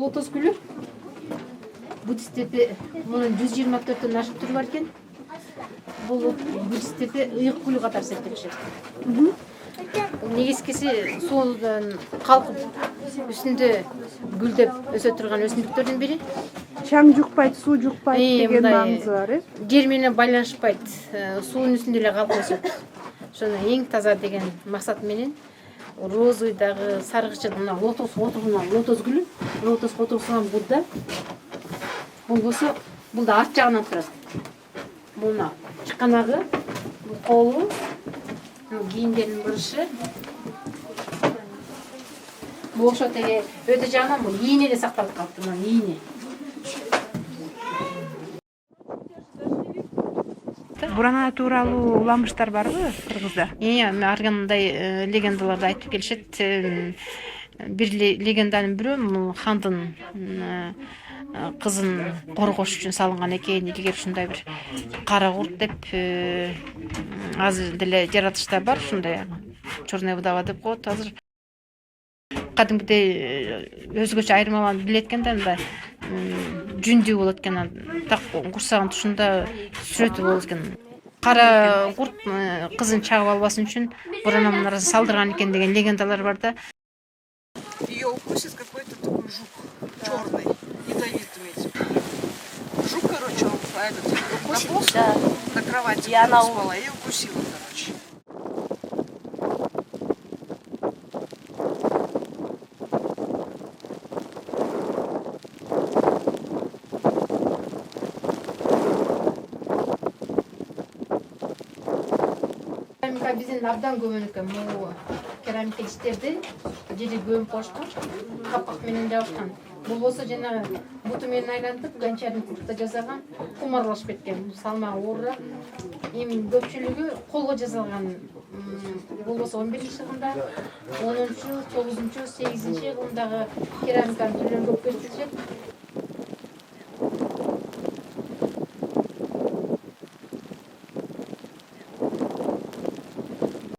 лотос гүлү. Буддистерде мунун 124 ашык түрү бар экен. Бул буддистерде ыйык гүлү катары эсептелишет. Негизгиси суудан калкып үстүндө гүлдөп өсө турган өсүмдүктөрдүн бири. Чаң жукпайт, суу жукпайт деген маңызы бар, жер менен байланышпайт, суунун үстүндө эле калкып өсөт. Ошону эң таза деген максат менен розы дагы сарыгычы мына лотос отурган лотос гүлү, лотос отурган Будда. Бул болсо бул да арт жагынан турат. Мына чыканагы, бул колу, кийимдердин бурушу. Бул ошо теге өтө жагынан бул ийне эле сакталып калыптыр, мына ийне. Бурана тууралуу уламыштар барбы Кыргызда? Аргандай легендаларды айтып келишет. Бир легенданын бирөө хандын кызын коргош үчүн салынган экен. Илгери ушундай бир кара курт деп азыр деле жаратышта бар, ушундай черная вдова деп коет азыр. Кадимкидей өзгөчө айырмаланып билет экен да, мындай жүндүү болот экен, так курсагынын тушунда сүрөтү болот экен. Кара курт кызын чагып албасын үчүн бурана мына салдырган экен деген легендалар бар да. Ее укусит какой-то такой жук черный, ядовитый. Жук, короче, он наполз на кровати, спала и укусила, короче. Биздин абдан көбүн экен. Бул керамика ичтерди жери көмүп коюшкан, капак менен жабышкан. Бул болсо жанагы буту менен айлантып, гончардын куртта жасаган кумарлашып кеткен. Салмагы оорураак. Эми көпчүлүгү колго жасалган. Бул болсо 11-жылында, 10-9-8-кылымдагы керамиканын түрлөрү көп кездешет.